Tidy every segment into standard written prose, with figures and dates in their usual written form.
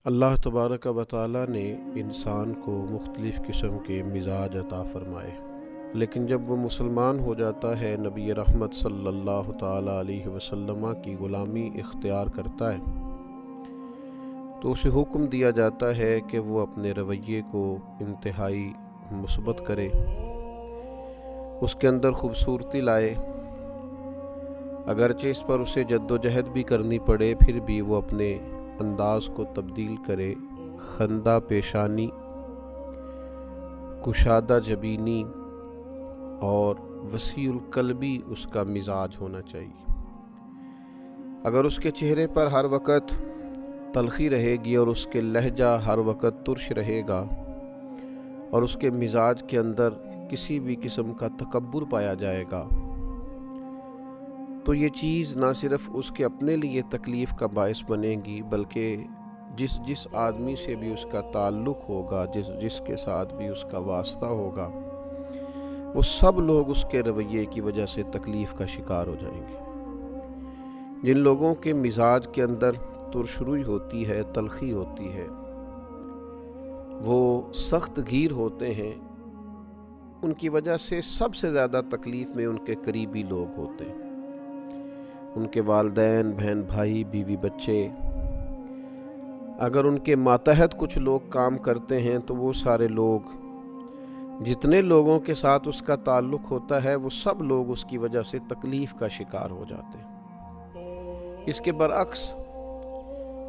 اللہ تبارک و تعالی نے انسان کو مختلف قسم کے مزاج عطا فرمائے، لیکن جب وہ مسلمان ہو جاتا ہے، نبی رحمت صلی اللہ تعالی علیہ وسلم کی غلامی اختیار کرتا ہے، تو اسے حکم دیا جاتا ہے کہ وہ اپنے رویے کو انتہائی مثبت کرے، اس کے اندر خوبصورتی لائے، اگرچہ اس پر اسے جد و جہد بھی کرنی پڑے، پھر بھی وہ اپنے انداز کو تبدیل کرے، خندہ پیشانی، کشادہ جبینی اور وسیع القلبی اس کا مزاج ہونا چاہیے۔ اگر اس کے چہرے پر ہر وقت تلخی رہے گی اور اس کے لہجہ ہر وقت ترش رہے گا اور اس کے مزاج کے اندر کسی بھی قسم کا تکبر پایا جائے گا، تو یہ چیز نہ صرف اس کے اپنے لیے تکلیف کا باعث بنے گی، بلکہ جس آدمی سے بھی اس کا تعلق ہوگا، جس کے ساتھ بھی اس کا واسطہ ہوگا، وہ سب لوگ اس کے رویے کی وجہ سے تکلیف کا شکار ہو جائیں گے۔ جن لوگوں کے مزاج کے اندر ترشروئی ہوتی ہے، تلخی ہوتی ہے، وہ سخت گیر ہوتے ہیں، ان کی وجہ سے سب سے زیادہ تکلیف میں ان کے قریبی لوگ ہوتے ہیں، ان کے والدین، بہن بھائی، بیوی بچے۔ اگر ان کے ماتحت کچھ لوگ کام کرتے ہیں تو وہ سارے لوگ، جتنے لوگوں کے ساتھ اس کا تعلق ہوتا ہے، وہ سب لوگ اس کی وجہ سے تکلیف کا شکار ہو جاتے ہیں۔ اس کے برعکس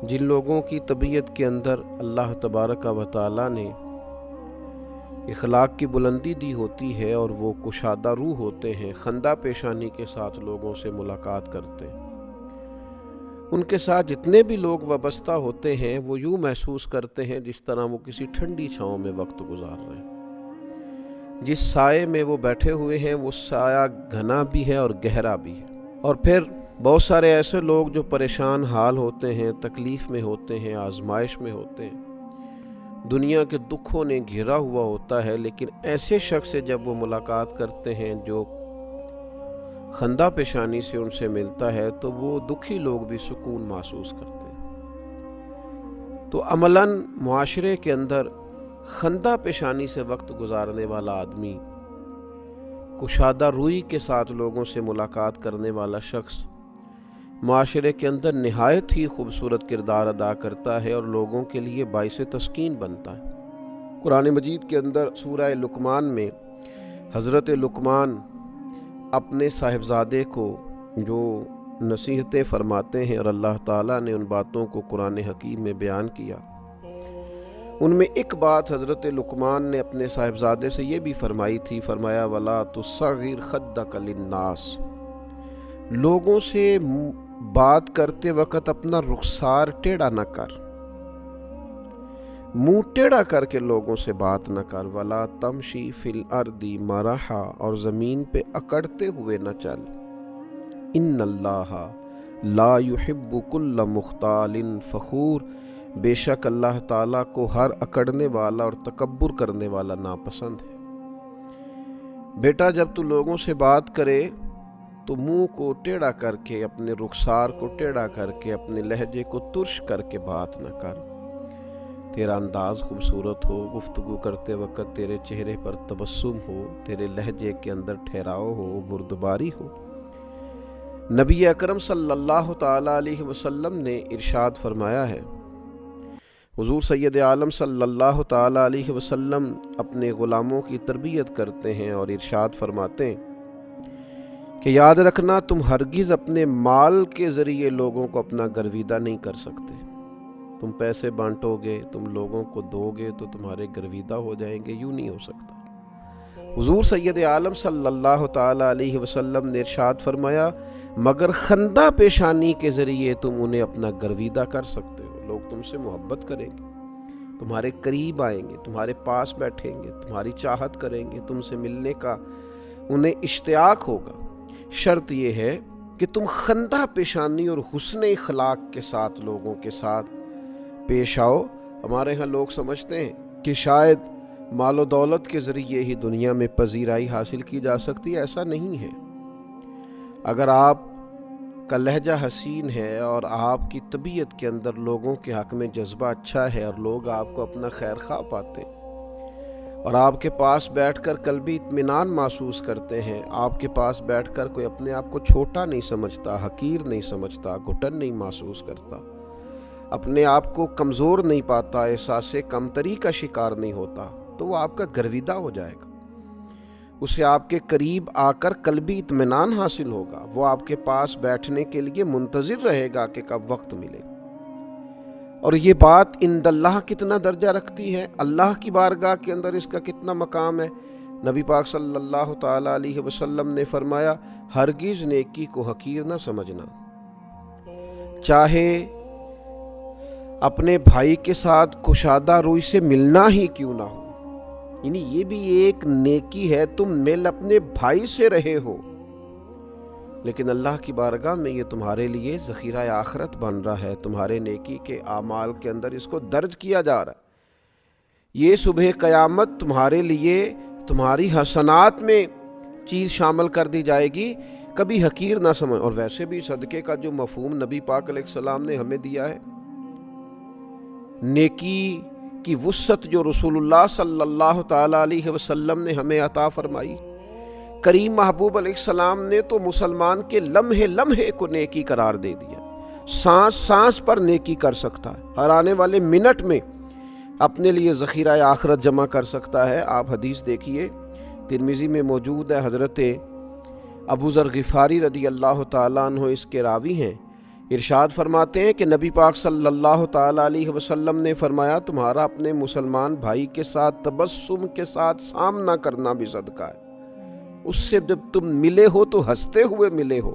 جن لوگوں کی طبیعت کے اندر اللہ تبارک و تعالی نے اخلاق کی بلندی دی ہوتی ہے اور وہ کشادہ روح ہوتے ہیں، خندہ پیشانی کے ساتھ لوگوں سے ملاقات کرتے ہیں، ان کے ساتھ جتنے بھی لوگ وابستہ ہوتے ہیں وہ یوں محسوس کرتے ہیں جس طرح وہ کسی ٹھنڈی چھاؤں میں وقت گزار رہے ہیں۔ جس سائے میں وہ بیٹھے ہوئے ہیں وہ سایہ گھنا بھی ہے اور گہرا بھی ہے۔ اور پھر بہت سارے ایسے لوگ جو پریشان حال ہوتے ہیں، تکلیف میں ہوتے ہیں، آزمائش میں ہوتے ہیں، دنیا کے دکھوں نے گھیرا ہوا ہوتا ہے، لیکن ایسے شخص سے جب وہ ملاقات کرتے ہیں جو خندہ پیشانی سے ان سے ملتا ہے، تو وہ دکھی لوگ بھی سکون محسوس کرتے ہیں۔ تو عملاً معاشرے کے اندر خندہ پیشانی سے وقت گزارنے والا آدمی، کشادہ روئی کے ساتھ لوگوں سے ملاقات کرنے والا شخص معاشرے کے اندر نہایت ہی خوبصورت کردار ادا کرتا ہے اور لوگوں کے لیے باعث تسکین بنتا ہے۔ قرآن مجید کے اندر سورہ لقمان میں حضرت لقمان اپنے صاحبزادے کو جو نصیحتیں فرماتے ہیں اور اللہ تعالیٰ نے ان باتوں کو قرآن حکیم میں بیان کیا، ان میں ایک بات حضرت لقمان نے اپنے صاحبزادے سے یہ بھی فرمائی تھی، فرمایا وَلَا تُصَغِّرْ خَدَّكَ لِلنَّاسِ، لوگوں سے بات کرتے وقت اپنا رخسار ٹیڑھا نہ کر، منہ ٹیڑھا کر کے لوگوں سے بات نہ کر، وَلَا تَمْشِي فِي الْأَرْضِ مَرَحًا، اور زمین پہ اکڑتے ہوئے نہ چل، إِنَّ اللَّهَ لَا يُحِبُّ كُلَّ مُخْتَالٍ فَخُورٍ، بے شک اللہ تعالیٰ کو ہر اکڑنے والا اور تکبر کرنے والا ناپسند ہے۔ بیٹا جب تو لوگوں سے بات کرے تو منہ کو ٹیڑھا کر کے، اپنے رخسار کو ٹیڑھا کر کے، اپنے لہجے کو ترش کر کے بات نہ کر۔ تیرا انداز خوبصورت ہو، گفتگو کرتے وقت تیرے چہرے پر تبسم ہو، تیرے لہجے کے اندر ٹھہراؤ ہو، بردباری ہو۔ نبی اکرم صلی اللہ تعالی علیہ وسلم نے ارشاد فرمایا ہے، حضور سید عالم صلی اللہ تعالی علیہ وسلم اپنے غلاموں کی تربیت کرتے ہیں اور ارشاد فرماتے ہیں کہ یاد رکھنا، تم ہرگز اپنے مال کے ذریعے لوگوں کو اپنا گرویدہ نہیں کر سکتے۔ تم پیسے بانٹو گے، تم لوگوں کو دو گے تو تمہارے گرویدہ ہو جائیں گے، یوں نہیں ہو سکتا۔ حضور سید عالم صلی اللہ تعالی علیہ وسلم نے ارشاد فرمایا، مگر خندہ پیشانی کے ذریعے تم انہیں اپنا گرویدہ کر سکتے ہو۔ لوگ تم سے محبت کریں گے، تمہارے قریب آئیں گے، تمہارے پاس بیٹھیں گے، تمہاری چاہت کریں گے، تم سے ملنے کا انہیں اشتیاق ہوگا۔ شرط یہ ہے کہ تم خندہ پیشانی اور حسن اخلاق کے ساتھ لوگوں کے ساتھ پیش آؤ۔ ہمارے ہاں لوگ سمجھتے ہیں کہ شاید مال و دولت کے ذریعے ہی دنیا میں پذیرائی حاصل کی جا سکتی ہے، ایسا نہیں ہے۔ اگر آپ کا لہجہ حسین ہے اور آپ کی طبیعت کے اندر لوگوں کے حق میں جذبہ اچھا ہے اور لوگ آپ کو اپنا خیر خواہ پاتے ہیں اور آپ کے پاس بیٹھ کر قلبی اطمینان محسوس کرتے ہیں، آپ کے پاس بیٹھ کر کوئی اپنے آپ کو چھوٹا نہیں سمجھتا، حقیر نہیں سمجھتا، گھٹن نہیں محسوس کرتا، اپنے آپ کو کمزور نہیں پاتا، احساس کمتری کا شکار نہیں ہوتا، تو وہ آپ کا گرویدہ ہو جائے گا، اسے آپ کے قریب آ کر قلبی اطمینان حاصل ہوگا، وہ آپ کے پاس بیٹھنے کے لیے منتظر رہے گا کہ کب وقت ملے۔ اور یہ بات عند اللہ کتنا درجہ رکھتی ہے، اللہ کی بارگاہ کے اندر اس کا کتنا مقام ہے۔ نبی پاک صلی اللہ تعالیٰ علیہ وسلم نے فرمایا، ہرگز نیکی کو حقیر نہ سمجھنا، چاہے اپنے بھائی کے ساتھ کشادہ روی سے ملنا ہی کیوں نہ ہو، یعنی یہ بھی ایک نیکی ہے، تم مل اپنے بھائی سے رہے ہو، لیکن اللہ کی بارگاہ میں یہ تمہارے لیے ذخیرہ آخرت بن رہا ہے، تمہارے نیکی کے اعمال کے اندر اس کو درج کیا جا رہا ہے، یہ صبح قیامت تمہارے لیے تمہاری حسنات میں چیز شامل کر دی جائے گی، کبھی حقیر نہ سمجھ۔ اور ویسے بھی صدقے کا جو مفہوم نبی پاک علیہ السلام نے ہمیں دیا ہے، نیکی کی وسعت جو رسول اللہ صلی اللہ تعالیٰ علیہ وسلم نے ہمیں عطا فرمائی، کریم محبوب علیہ السلام نے تو مسلمان کے لمحے لمحے کو نیکی قرار دے دیا، سانس سانس پر نیکی کر سکتا ہے، ہر آنے والے منٹ میں اپنے لیے ذخیرہ آخرت جمع کر سکتا ہے۔ آپ حدیث دیکھیے، ترمذی میں موجود ہے، حضرت ابو ذر غفاری رضی اللہ تعالیٰ عنہ اس کے راوی ہیں، ارشاد فرماتے ہیں کہ نبی پاک صلی اللہ تعالیٰ علیہ وسلم نے فرمایا، تمہارا اپنے مسلمان بھائی کے ساتھ تبسم کے ساتھ سامنا کرنا بھی صدقہ ہے، اس سے جب تم ملے ہو تو ہنستے ہوئے ملے ہو،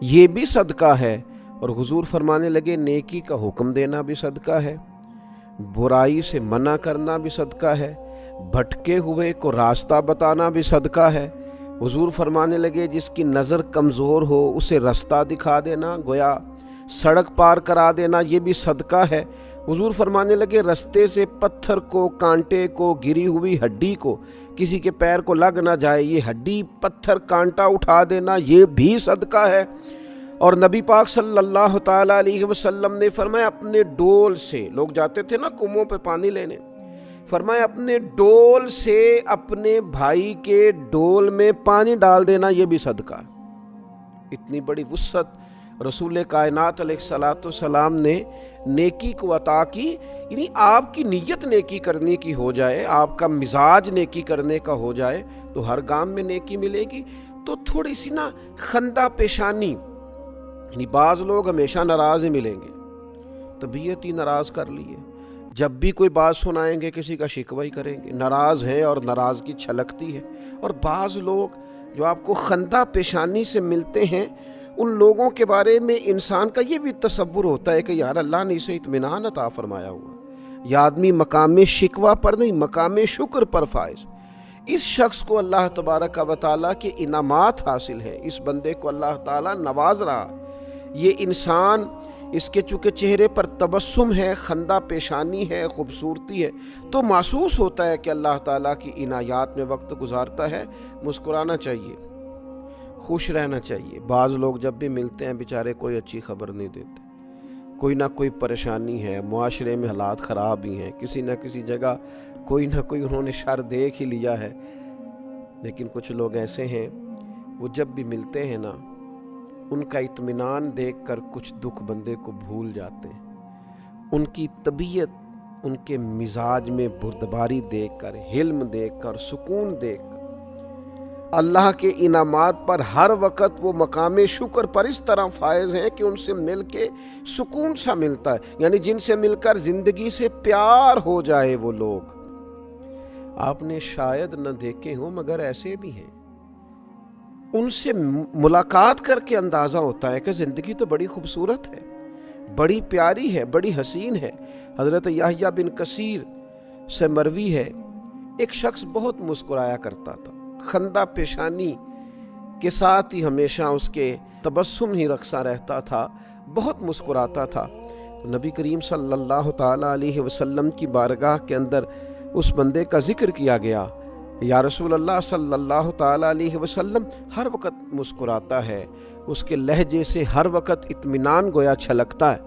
یہ بھی صدقہ ہے۔ اور حضور فرمانے لگے، نیکی کا حکم دینا بھی صدقہ ہے، برائی سے منع کرنا بھی صدقہ ہے، بھٹکے ہوئے کو راستہ بتانا بھی صدقہ ہے۔ حضور فرمانے لگے، جس کی نظر کمزور ہو اسے راستہ دکھا دینا، گویا سڑک پار کرا دینا، یہ بھی صدقہ ہے۔ حضور فرمانے لگے، رستے سے پتھر کو، کانٹے کو، گری ہوئی ہڈی کو، کسی کے پیر کو لگ نہ جائے، یہ ہڈی پتھر کانٹا اٹھا دینا، یہ بھی صدقہ ہے۔ اور نبی پاک صلی اللہ تعالیٰ علیہ وسلم نے فرمایا، اپنے ڈول سے، لوگ جاتے تھے نا کنووں پہ پانی لینے، فرمایا اپنے ڈول سے اپنے بھائی کے ڈول میں پانی ڈال دینا، یہ بھی صدقہ ہے۔ اتنی بڑی وسعت رسول کائنات علیہ الصلوۃ والسلام نے نیکی کو عطا کی، یعنی آپ کی نیت نیکی کرنے کی ہو جائے، آپ کا مزاج نیکی کرنے کا ہو جائے تو ہر گام میں نیکی ملے گی۔ تو تھوڑی سی نا خندہ پیشانی، یعنی بعض لوگ ہمیشہ ناراض ہی ملیں گے، طبیعت ہی ناراض کر لیے، جب بھی کوئی بات سنائیں گے کسی کا شکوہ ہی کریں گے، ناراض ہیں اور ناراضگی چھلکتی ہے۔ اور بعض لوگ جو آپ کو خندہ پیشانی سے ملتے ہیں، ان لوگوں کے بارے میں انسان کا یہ بھی تصور ہوتا ہے کہ یار اللہ نے اسے اطمینان عطا فرمایا ہوا، یہ آدمی مقام شکوہ پر نہیں مقام شکر پر فائز، اس شخص کو اللہ تبارک و تعالیٰ کے انعامات حاصل ہیں، اس بندے کو اللہ تعالیٰ نواز رہا، یہ انسان، اس کے چونکہ چہرے پر تبسم ہے، خندہ پیشانی ہے، خوبصورتی ہے، تو محسوس ہوتا ہے کہ اللہ تعالیٰ کی عنایات میں وقت گزارتا ہے۔ مسکرانا چاہیے، خوش رہنا چاہیے۔ بعض لوگ جب بھی ملتے ہیں بیچارے کوئی اچھی خبر نہیں دیتے، کوئی نہ کوئی پریشانی ہے، معاشرے میں حالات خراب ہی ہیں، کسی نہ کسی جگہ کوئی نہ کوئی انہوں نے شر دیکھ ہی لیا ہے۔ لیکن کچھ لوگ ایسے ہیں، وہ جب بھی ملتے ہیں نا، ان کا اطمینان دیکھ کر کچھ دکھ بندے کو بھول جاتے ہیں، ان کی طبیعت، ان کے مزاج میں بردباری دیکھ کر، حلم دیکھ کر، سکون دیکھ کر، اللہ کے انعامات پر ہر وقت وہ مقام شکر پر اس طرح فائز ہیں کہ ان سے مل کے سکون سا ملتا ہے، یعنی جن سے مل کر زندگی سے پیار ہو جائے۔ وہ لوگ آپ نے شاید نہ دیکھے ہوں مگر ایسے بھی ہیں، ان سے ملاقات کر کے اندازہ ہوتا ہے کہ زندگی تو بڑی خوبصورت ہے، بڑی پیاری ہے، بڑی حسین ہے۔ حضرت یحییٰ بن کثیر سے مروی ہے، ایک شخص بہت مسکرایا کرتا تھا، خندہ پیشانی کے ساتھ ہی ہمیشہ اس کے تبسم ہی رقصہ رہتا تھا، بہت مسکراتا تھا۔ تو نبی کریم صلی اللہ تعالیٰ علیہ وسلم کی بارگاہ کے اندر اس بندے کا ذکر کیا گیا یا رسول اللہ صلی اللہ تعالیٰ علیہ وسلم ہر وقت مسکراتا ہے، اس کے لہجے سے ہر وقت اطمینان گویا چھلکتا ہے۔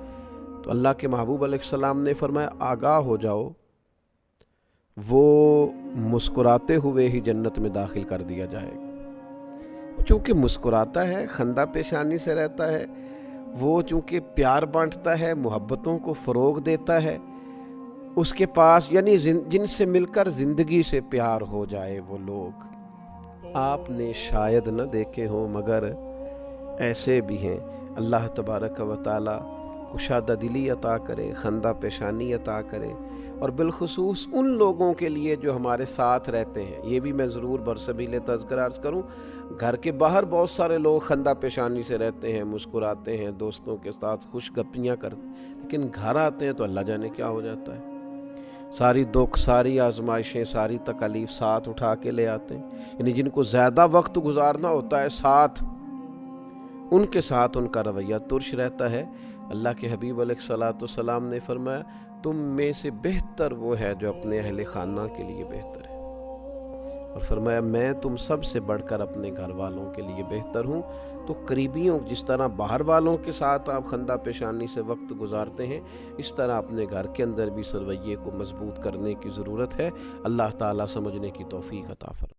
تو اللہ کے محبوب علیہ السلام نے فرمایا آگاہ ہو جاؤ، وہ مسکراتے ہوئے ہی جنت میں داخل کر دیا جائے گا۔ چونکہ مسکراتا ہے، خندہ پیشانی سے رہتا ہے، وہ چونکہ پیار بانٹتا ہے، محبتوں کو فروغ دیتا ہے، اس کے پاس یعنی جن سے مل کر زندگی سے پیار ہو جائے وہ لوگ آپ نے شاید نہ دیکھے ہوں، مگر ایسے بھی ہیں۔ اللہ تبارک و تعالی کشادہ دلی عطا کرے، خندہ پیشانی عطا کرے، اور بالخصوص ان لوگوں کے لیے جو ہمارے ساتھ رہتے ہیں۔ یہ بھی میں ضرور برسبیل تذکرہ عرض کروں، گھر کے باہر بہت سارے لوگ خندہ پیشانی سے رہتے ہیں، مسکراتے ہیں، دوستوں کے ساتھ خوش گپیاں کرتے ہیں، لیکن گھر آتے ہیں تو اللہ جانے کیا ہو جاتا ہے۔ ساری دکھ، ساری آزمائشیں، ساری تکالیف ساتھ اٹھا کے لے آتے ہیں۔ یعنی جن کو زیادہ وقت گزارنا ہوتا ہے ساتھ، ان کے ساتھ ان کا رویہ ترش رہتا ہے۔ اللہ کے حبیب علیہ الصلوۃ والسلام نے فرمایا تم میں سے بہتر وہ ہے جو اپنے اہل خانہ کے لیے بہتر ہے، اور فرمایا میں تم سب سے بڑھ کر اپنے گھر والوں کے لیے بہتر ہوں۔ تو قریبیوں جس طرح باہر والوں کے ساتھ آپ خندہ پیشانی سے وقت گزارتے ہیں، اس طرح اپنے گھر کے اندر بھی اس رویے کو مضبوط کرنے کی ضرورت ہے۔ اللہ تعالیٰ سمجھنے کی توفیق عطا فرمائے۔